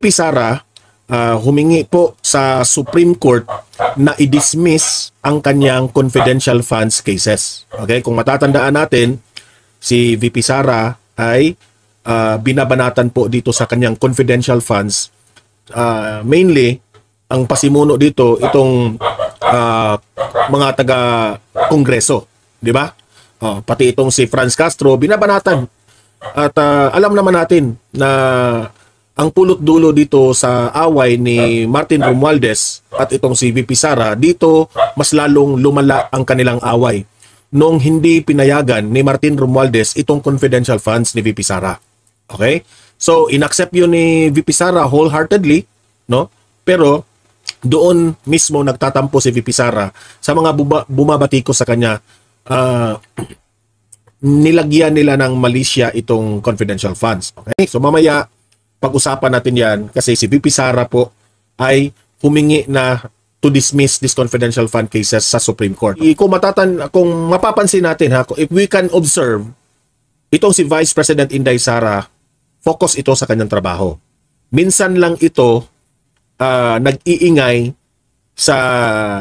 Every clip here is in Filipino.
Sara humingi po sa Supreme Court na i-dismiss ang kanyang confidential funds cases. Okay? Kung matatandaan natin, si VP Sara ay binabanatan po dito sa kanyang confidential funds. Mainly, ang pasimuno dito, itong mga taga-kongreso. Di ba? Pati itong si Franz Castro, binabanatan. At alam naman natin na ang pulot dulo dito sa away ni Martin Romualdez at itong si VP Sara, dito mas lalong lumala ang kanilang away nung hindi pinayagan ni Martin Romualdez itong confidential funds ni VP Sara. Okay? So, inaccept yun ni VP Sara wholeheartedly, no? Pero, doon mismo nagtatampo si VP Sara sa mga bumabatiko sa kanya, nilagyan nila ng malisya itong confidential funds. Okay? So, mamaya, pag-usapan natin yan kasi si VP Sara po ay humingi na to dismiss this confidential fund cases sa Supreme Court. Kung mapapansin natin, if we can observe, itong si Vice President Inday Sara, focus ito sa kanyang trabaho. Minsan lang ito nag-iingay sa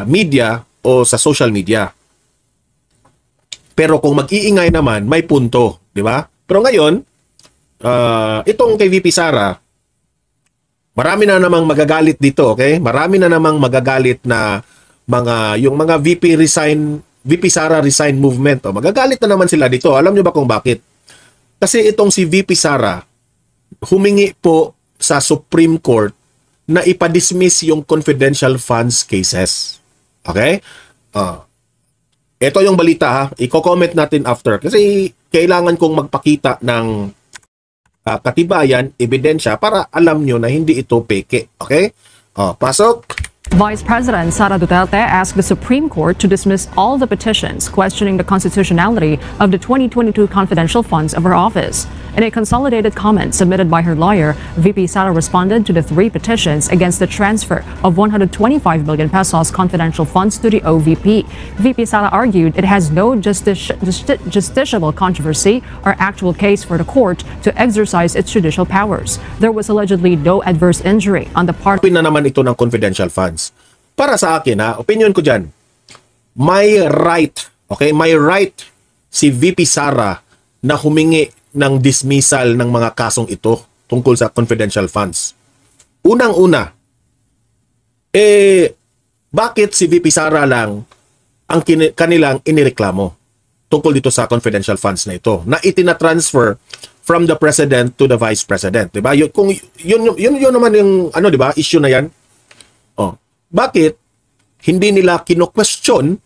media o sa social media. Pero kung mag-iingay naman, may punto, di ba? Pero ngayon, itong kay VP Sara, marami na namang magagalit dito, okay? Marami na namang magagalit na yung mga VP Sara resign movement. Magagalit na naman sila dito. Alam niyo ba kung bakit? Kasi itong si VP Sara, humingi po sa Supreme Court na ipa-dismiss yung confidential funds cases. Okay? Ito yung balita ha. Iko-comment natin after. Kasi kailangan kong magpakita ng katibayan, ebidensya para alam nyo na hindi ito peke. Okay? Pasok. Vice President Sara Duterte asked the Supreme Court to dismiss all the petitions questioning the constitutionality of the 2022 confidential funds of her office. In a consolidated comment submitted by her lawyer, VP Sara responded to the 3 petitions against the transfer of 125 billion pesos confidential funds to the OVP. VP Sara argued it has no justiciable controversy or actual case for the court to exercise its judicial powers. There was allegedly no adverse injury on the part na naman ito ng confidential funds. Para sa akin, opinion ko dyan, may right si VP Sara na humingi ng dismissal ng mga kasong ito tungkol sa confidential funds. Unang-una, bakit si VP Sara lang ang kanilang inireklamo tungkol dito sa confidential funds na ito na itina-transfer from the President to the Vice President, diba? Yun naman yung diba, issue na yan. Bakit hindi nila kino-question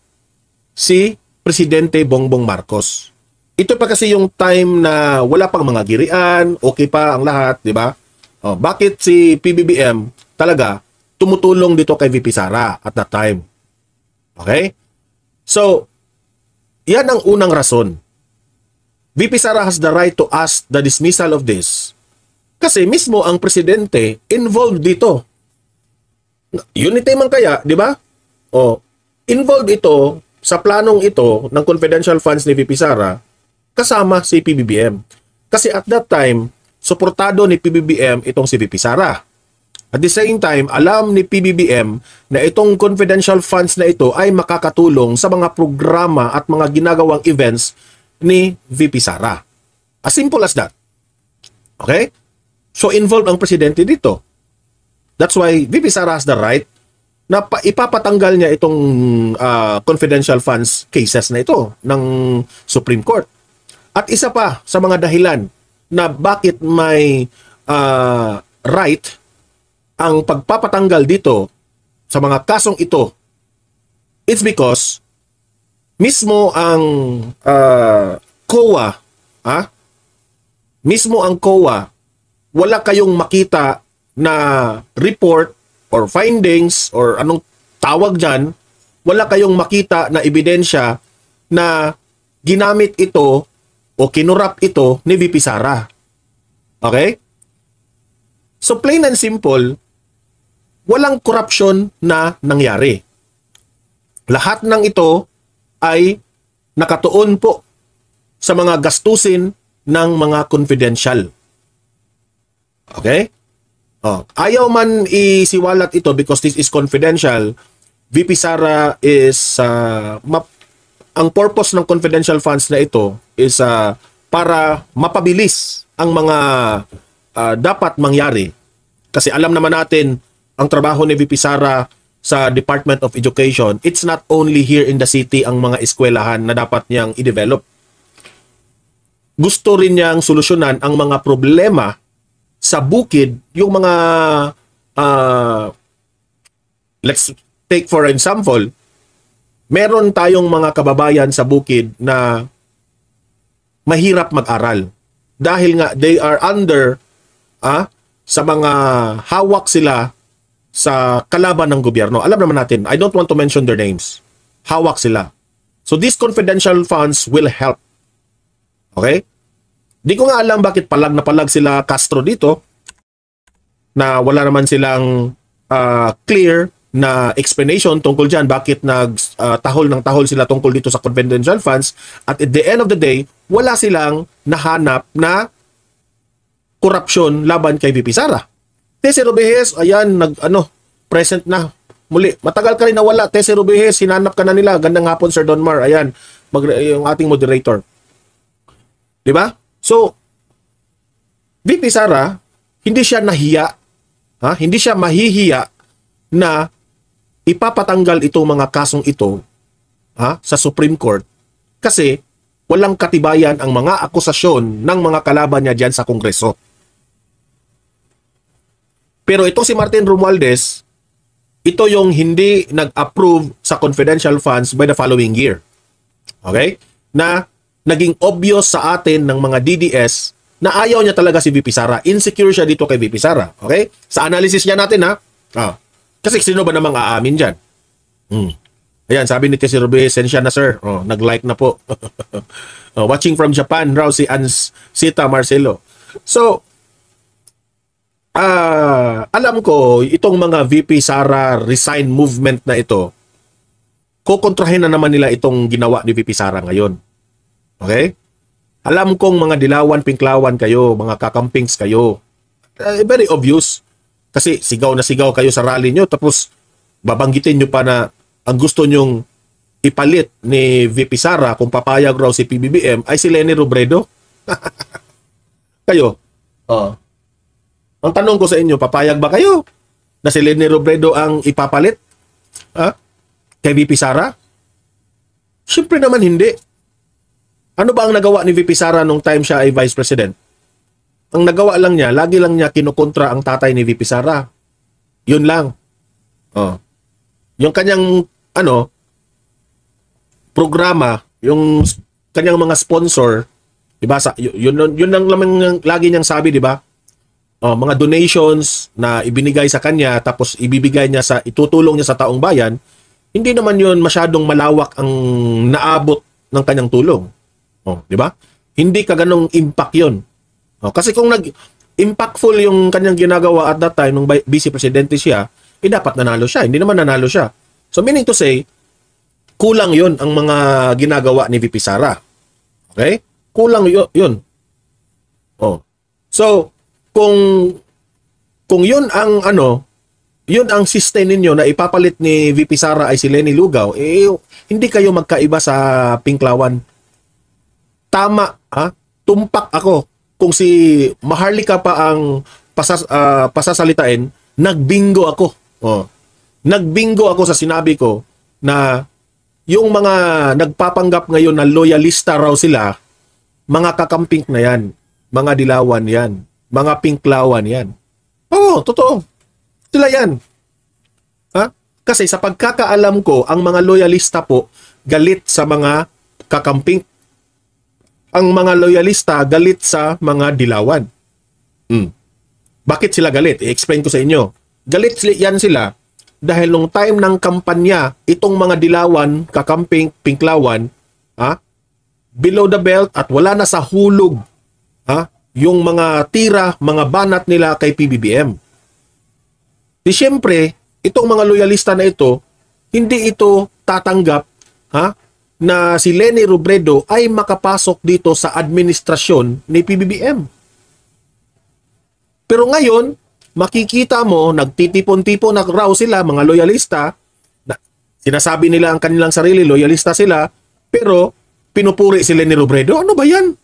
si Presidente Bongbong Marcos? Ito pa kasi yung time na wala pang mga girian, okay pa ang lahat, di ba? Bakit si PBBM talaga tumutulong dito kay VP Sara at that time? Okay? So, yan ang unang rason. VP Sara has the right to ask the dismissal of this kasi mismo ang presidente involved dito. Unity man kaya, di ba? Involved ito sa planong ito ng confidential funds ni VP Sara kasama si PBBM. Kasi at that time, suportado ni PBBM itong si VP Sara. At the same time, alam ni PBBM na itong confidential funds na ito ay makakatulong sa mga programa at mga ginagawang events ni VP Sara. As simple as that. Okay? So involved ang presidente dito. That's why VP Sara has the right na ipapatanggal niya itong confidential funds cases na ito ng Supreme Court. At isa pa sa mga dahilan na bakit may right ang pagpapatanggal dito sa mga kasong ito, it's because mismo ang COA, wala kayong makita na report or findings or anong tawag dyan, wala kayong makita na ebidensya na ginamit ito o kinurap ito ni VP Sara. Okay? So plain and simple, walang corruption na nangyari. Lahat ng ito ay nakatuon po sa mga gastusin ng mga confidential. Okay? Ayaw man isiwalat ito because this is confidential. VP Sara is ang purpose ng confidential funds na ito is para mapabilis ang mga dapat mangyari. Kasi alam naman natin ang trabaho ni VP Sara sa Department of Education. It's not only here in the city ang mga eskwelahan na dapat niyang i-develop. Gusto rin niyang solusyonan ang mga problema sa bukid, yung mga let's take for example, meron tayong mga kababayan sa bukid na mahirap mag-aral dahil nga they are under sa mga hawak sila sa kalaban ng gobyerno. Alam naman natin, I don't want to mention their names. Hawak sila. So these confidential funds will help. Okay? Di ko nga alam bakit palag na palag sila Castro dito na wala naman silang clear na explanation tungkol dyan bakit tahol ng tahol sila tungkol dito sa confidential funds, at at the end of the day, wala silang nahanap na korupsyon laban kay VP Sara. Tessie Robehes, ayan, present na. Muli, matagal ka rin nawala. Tessie Robehes, hinanap ka na nila. Gandang hapon, Sir Donmar. Ayan, yung ating moderator. Di ba? So, VP Sara, hindi siya nahiya, hindi siya mahihiya na ipapatanggal itong mga kasong ito sa Supreme Court kasi walang katibayan ang mga akusasyon ng mga kalaban niya dyan sa Kongreso. Pero ito si Martin Romualdez, ito yung hindi nag-approve sa confidential funds by the following year. Okay? Na naging obvious sa atin ng mga DDS na ayaw niya talaga si VP Sara. Insecure siya dito kay VP Sara. Okay? Sa analysis niya natin kasi sino ba namang aamin dyan? Ayan, sabi ni Tessie Robehes, sensya na sir. Nag-like na po. Watching from Japan, raw si Sita Marcelo. So, alam ko, itong mga VP Sara resign movement na ito, kukontrahin na naman nila itong ginawa ni VP Sara ngayon. Okay? Alam kong mga dilawan, pinklawan kayo, mga kakampings kayo. Very obvious. Kasi sigaw na sigaw kayo sa rally nyo, tapos babanggitin nyo pa na ang gusto nyong ipalit ni VP Sara kung papayag raw si PBBM ay si Leni Robredo. Kayo. Ang tanong ko sa inyo, papayag ba kayo na si Leni Robredo ang ipapalit kay VP Sara? Siyempre naman hindi. Ano ba ang nagawa ni VP Sara nung time siya ay Vice President? Ang nagawa lang niya, lagi lang niya kinukontra ang tatay ni VP Sara. Yun lang. Yung kanyang programa, yung kanyang mga sponsor, diba? Yun lang lamang lagi niyang sabi, diba? Mga donations na ibinigay sa kanya tapos ibibigay niya itutulong niya sa taong bayan, hindi naman yun masyadong malawak ang naabot ng kanyang tulong. Diba? Hindi ka ganong impact yun. Kasi kung impactful yung kanyang ginagawa at that time nung vice presidente siya, dapat nanalo siya. Hindi naman nanalo siya. So meaning to say, kulang yun ang mga ginagawa ni VP Sara. Okay? Kulang yun. So, kung yun ang yun ang system ninyo na ipapalit ni VP Sara ay si Leni Lugaw, hindi kayo magkaiba sa pinklawan. Tama, tumpak ako. Kung si Maharlika pa ang pasasalitain, nagbingo ako. Nagbingo ako sa sinabi ko na yung mga nagpapanggap ngayon na loyalista raw sila, mga kakamping na yan, mga dilawan yan, mga pinklawan yan. Totoo. Sila yan. Kasi sa pagkakaalam ko, ang mga loyalista po galit sa mga kakamping. Ang mga loyalista galit sa mga dilawan. Bakit sila galit? I-explain ko sa inyo. Galit yan sila dahil nung time ng kampanya, itong mga dilawan, kakamping, pinklawan, below the belt at wala na sa hulog yung mga tira, mga banat nila kay PBBM. Di syempre, itong mga loyalista na ito, hindi ito tatanggap na si Leni Robredo ay makapasok dito sa administrasyon ni PBBM. Pero ngayon, makikita mo, nagtitipon-tipon na raw sila, mga loyalista, na, sinasabi nila ang kanilang sarili, loyalista sila, pero pinupuri sila ni Robredo. Ano ba yan?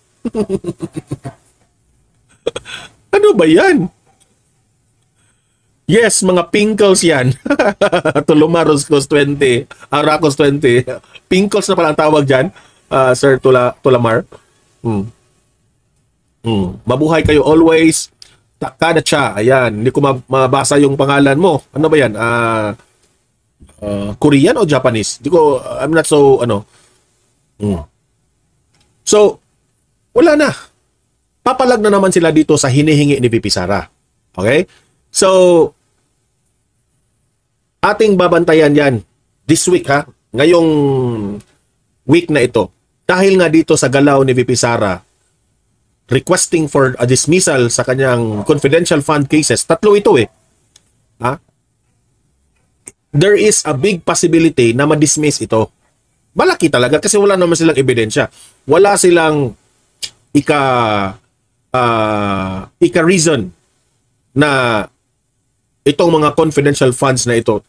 Ano ba yan? Yes, mga pinkles yan. Tulumaros Cos 20, Aracos 20. Pinkles na pala ang tawag dyan, Sir Tulamar. Mabuhay kayo always. Takada cha. Ayan, hindi ko mabasa yung pangalan mo. Ano ba yan? Korean o Japanese? Hindi ko, I'm not so, So, wala na. Papalag na naman sila dito sa hinihingi ni VP Sara. Okay? So, ating babantayan yan this week ha. Ngayong week na ito. Dahil nga dito sa galaw ni VP Sara, requesting for a dismissal sa kanyang confidential fund cases. Tatlo ito eh. Ha? There is a big possibility na ma-dismiss ito. Malaki talaga kasi wala naman silang ebidensya. Wala silang ika-reason na itong mga confidential funds na ito